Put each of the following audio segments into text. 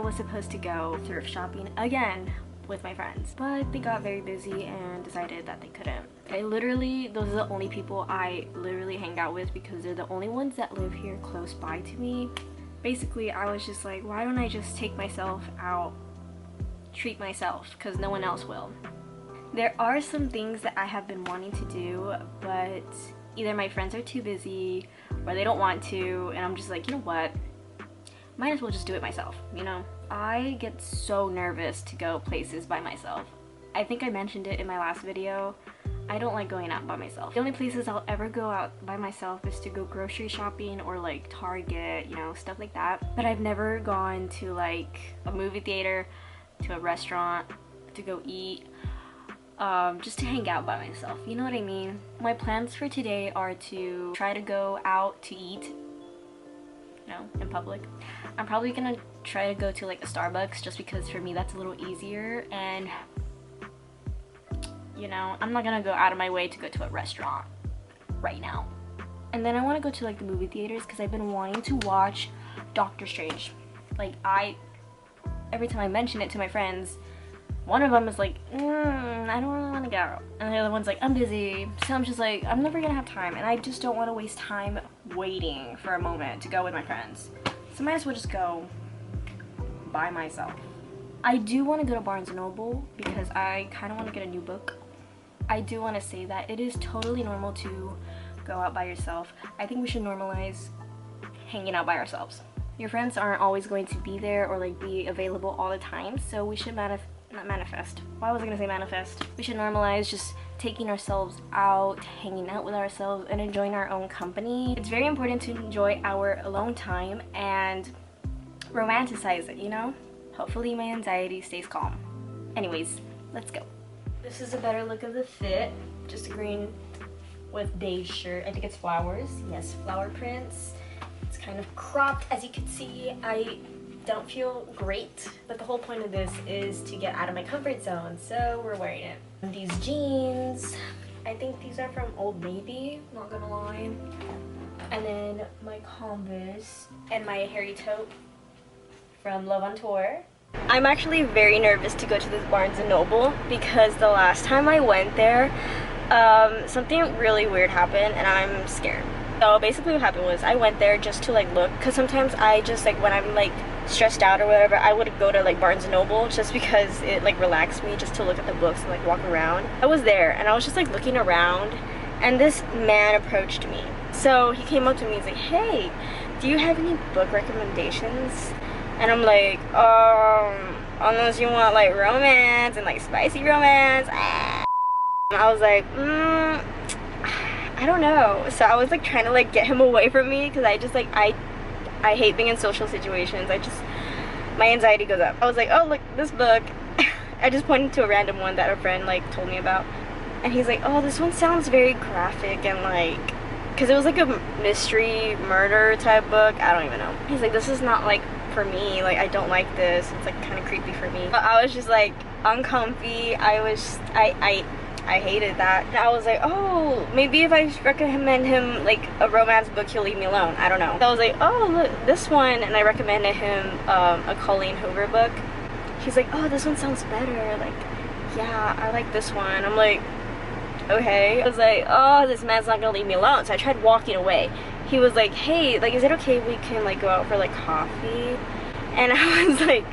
was supposed to go thrift shopping again with my friends, but they got very busy and decided that they couldn't. Those are the only people I literally hang out with because they're the only ones that live here close by to me. Basically, I was just like, why don't I just take myself out, treat myself, because no one else will. There are some things that I have been wanting to do, but either my friends are too busy or they don't want to, and I'm just like, you know what, might as well just do it myself, you know? I get so nervous to go places by myself. I think I mentioned it in my last video. I don't like going out by myself. The only places I'll ever go out by myself is to go grocery shopping or like Target, you know, stuff like that. But I've never gone to like a movie theater, to a restaurant, to go eat, just to hang out by myself, you know what I mean? My plans for today are to try to go out to eat, you know, in public. I'm probably gonna try to go to like a Starbucks just because for me that's a little easier, and you know, I'm not gonna go out of my way to go to a restaurant right now. And then I want to go to like the movie theaters because I've been wanting to watch Doctor Strange. Like every time I mention it to my friends, one of them is like, I don't really want to go, and the other one's like, I'm busy. So I'm just like, I'm never gonna have time, and I just don't want to waste time waiting for a moment to go with my friends. So I might as well just go by myself. I do want to go to Barnes & Noble because I kind of want to get a new book. I do want to say that it is totally normal to go out by yourself. I think we should normalize hanging out by ourselves. Your friends aren't always going to be there or like be available all the time, so we should not manifest. Why was I gonna say manifest? We should normalize just taking ourselves out, hanging out with ourselves, and enjoying our own company. It's very important to enjoy our alone time and romanticize it, you know? Hopefully my anxiety stays calm. Anyways, let's go. This is a better look of the fit. Just a green with beige shirt. I think it's flowers. Yes, flower prints. It's kind of cropped, as you can see. I don't feel great, but the whole point of this is to get out of my comfort zone, so we're wearing it. And these jeans, I think these are from Old Navy, not gonna lie. And then my Converse and my hairy tote from Love on Tour. I'm actually very nervous to go to this Barnes & Noble because the last time I went there, something really weird happened and I'm scared. So basically what happened was I went there just to like look, because sometimes I just like when I'm like stressed out or whatever, I would go to like Barnes & Noble just because it like relaxed me, just to look at the books and like walk around. I was there and I was just like looking around, and this man approached me. So he came up to me, he's like, hey, do you have any book recommendations? And I'm like, unless you want like romance and like spicy romance. I was like, I don't know. So I was like trying to like get him away from me because I just like I hate being in social situations. My anxiety goes up. I was like, oh look, this book. I just pointed to a random one that a friend like told me about, and he's like, oh, this one sounds very graphic and like, because it was like a mystery murder type book. I don't even know. He's like, this is not like for me, like I don't like this, it's like kind of creepy for me. But I was just like uncomfy. I hated that. And I was like, oh, maybe if I recommend him like a romance book, he'll leave me alone. I don't know. So I was like, oh, look, this one, and I recommended him a Colleen Hoover book. He's like, oh, this one sounds better. Like, yeah, I like this one. I'm like, okay. I was like, oh, this man's not gonna leave me alone. So I tried walking away. He was like, hey, like, is it okay if we can like go out for like coffee? And I was like,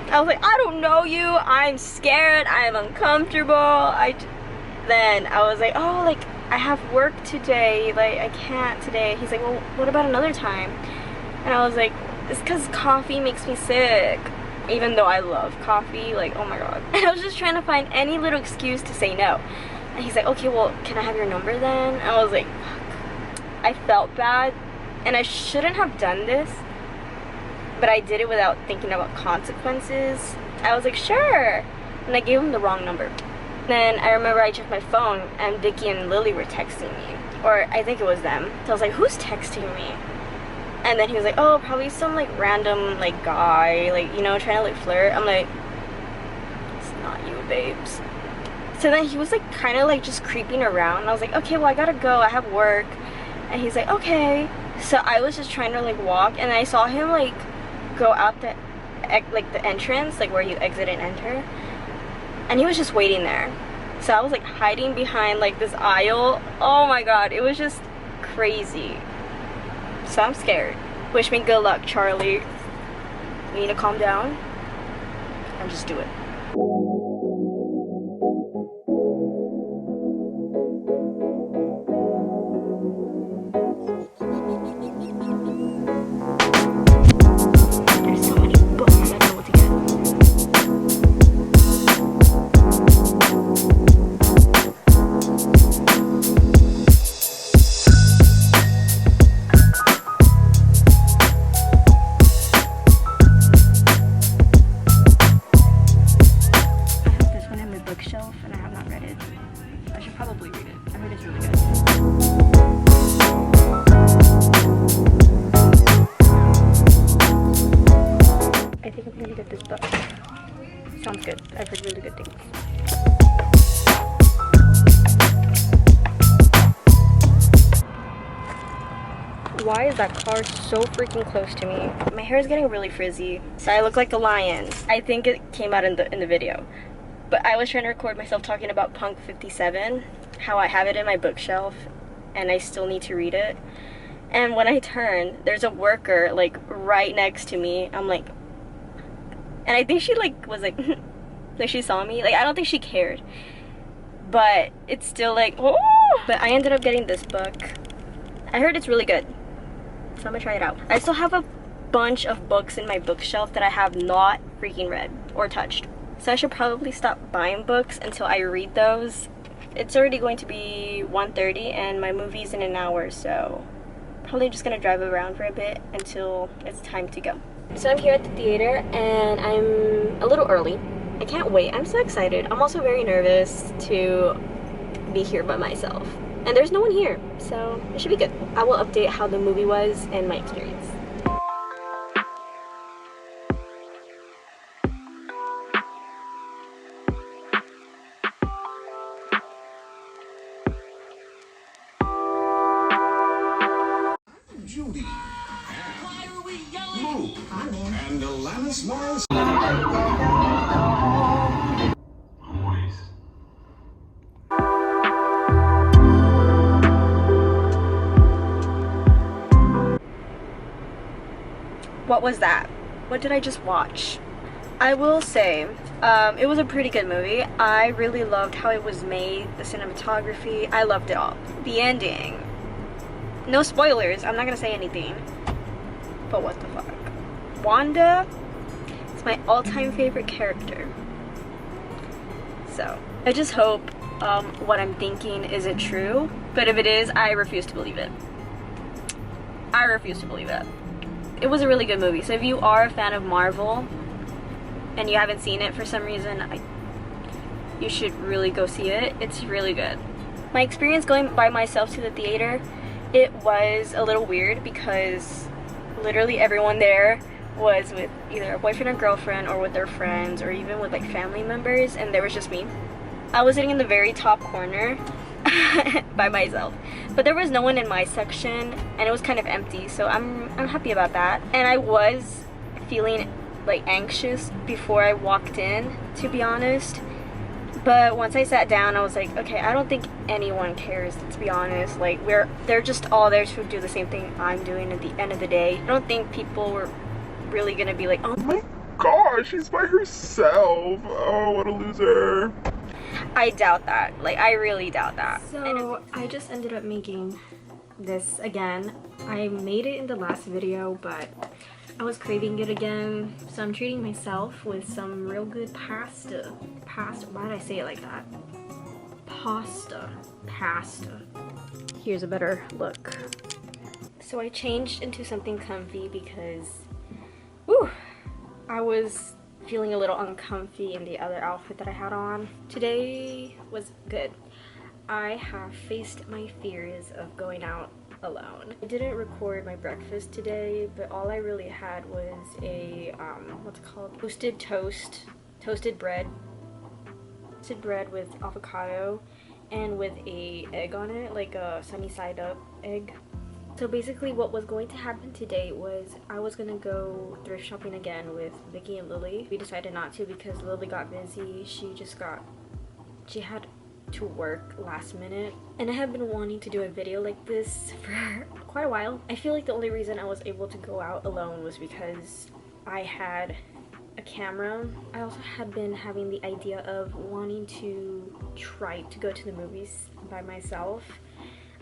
I don't know you, I'm scared, I'm uncomfortable. Then I was like, oh, like I have work today, like I can't today. He's like, well, what about another time? And I was like, it's because coffee makes me sick, even though I love coffee, like, oh my god. And I was just trying to find any little excuse to say no. And he's like, okay, well, can I have your number then? And I was like, fuck. I felt bad, and I shouldn't have done this, but I did it without thinking about consequences. I was like, sure, and I gave him the wrong number. Then I remember I checked my phone and Vicky and Lily were texting me, or I think it was them. So I was like, who's texting me? And then he was like, oh, probably some like random like guy, like, you know, trying to like flirt. I'm like, it's not you, babes. So then he was like kind of like just creeping around, and I was like, okay, well, I gotta go, I have work. And he's like, okay. So I was just trying to like walk, and I saw him like go out the like the entrance, like where you exit and enter, and he was just waiting there. So I was like hiding behind like this aisle. Oh my god, it was just crazy. So I'm scared. Wish me good luck, Charlie. We need to calm down and just do it. There's so many books, I don't know what to get. Bookshelf, and I have not read it. I should probably read it. I heard it's really good. I think I'm gonna get this book. Sounds good. I've heard really good things. Why is that car so freaking close to me? My hair is getting really frizzy, so I look like a lion. I think it came out in the video. But I was trying to record myself talking about Punk 57, how I have it in my bookshelf and I still need to read it. And when I turn, there's a worker like right next to me. I'm like, and I think she like was like, like she saw me. Like I don't think she cared, but it's still like, oh! But I ended up getting this book. I heard it's really good, so I'm gonna try it out. I still have a bunch of books in my bookshelf that I have not freaking read or touched. So I should probably stop buying books until I read those. It's already going to be 1:30 and my movie's in an hour, so probably just gonna drive around for a bit until it's time to go. So I'm here at the theater and I'm a little early. I can't wait. I'm so excited. I'm also very nervous to be here by myself. And there's no one here, so it should be good. I will update how the movie was and my experience. Judy, Move, and Alanis Morris. Always. What was that? What did I just watch? I will say, it was a pretty good movie. I really loved how it was made, the cinematography. I loved it all. The ending. No spoilers, I'm not gonna say anything. But what the fuck? Wanda is my all-time favorite character. So, I just hope what I'm thinking isn't true. But if it is, I refuse to believe it. I refuse to believe it. It was a really good movie. So if you are a fan of Marvel and you haven't seen it for some reason, you should really go see it. It's really good. My experience going by myself to the theater, it was a little weird because literally everyone there was with either a boyfriend or girlfriend or with their friends or even with like family members, and there was just me. I was sitting in the very top corner by myself, but there was no one in my section and it was kind of empty, so I'm happy about that. And I was feeling like anxious before I walked in, to be honest. But once I sat down, I was like, okay, I don't think anyone cares, to be honest. Like, they're just all there to do the same thing I'm doing at the end of the day. I don't think people were really gonna be like, oh my gosh, she's by herself. Oh, what a loser. I doubt that. Like, I really doubt that. So, I just ended up making this again. I made it in the last video, but I was craving it again, so I'm treating myself with some real good pasta. Why did I say it like that? Pasta. Here's a better look. So I changed into something comfy because, whew, I was feeling a little uncomfy in the other outfit that I had on. Today was good. I have faced my fears of going out alone. I didn't record my breakfast today, but all I really had was a what's it called, toasted bread with avocado and with a egg on it, like a sunny side up egg. So basically what was going to happen today was I was gonna go thrift shopping again with Vicky and Lily. We decided not to because Lily got busy. She had to work last minute, and I have been wanting to do a video like this for quite a while. I feel like the only reason I was able to go out alone was because I had a camera. I also had been having the idea of wanting to try to go to the movies by myself.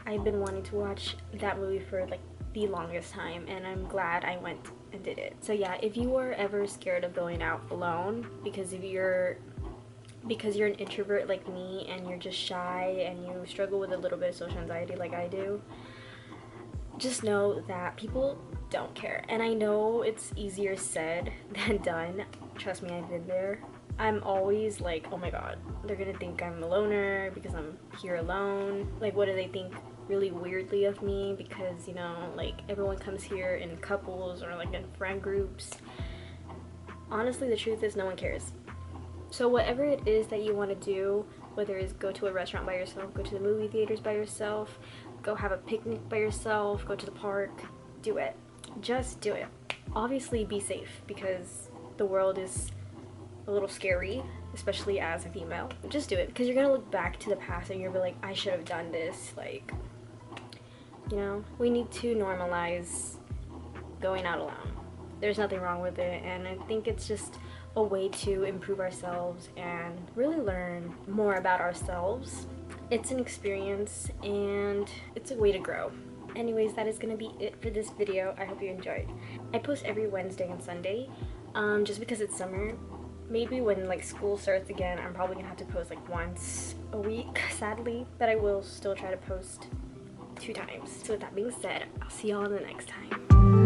I've been wanting to watch that movie for like the longest time, and I'm glad I went and did it. So yeah, if you are ever scared of going out alone because you're an introvert like me and you're just shy and you struggle with a little bit of social anxiety like I do, just know that people don't care. And I know it's easier said than done. Trust me, I've been there. I'm always like, oh my god, they're gonna think I'm a loner because I'm here alone. Like, what do they think really weirdly of me because, you know, like everyone comes here in couples or like in friend groups. Honestly, the truth is no one cares. So whatever it is that you want to do, whether it's go to a restaurant by yourself, go to the movie theaters by yourself, go have a picnic by yourself, go to the park, do it. Just do it. Obviously be safe because the world is a little scary, especially as a female. Just do it because you're gonna look back to the past and you're gonna be like, I should have done this. Like, you know, we need to normalize going out alone. There's nothing wrong with it, and I think it's just a way to improve ourselves and really learn more about ourselves. It's an experience and it's a way to grow. Anyways, that is gonna be it for this video. I hope you enjoyed. I post every Wednesday and Sunday, just because it's summer. Maybe when like school starts again, I'm probably gonna have to post like once a week, sadly, but I will still try to post 2 times. So with that being said, I'll see y'all in the next time.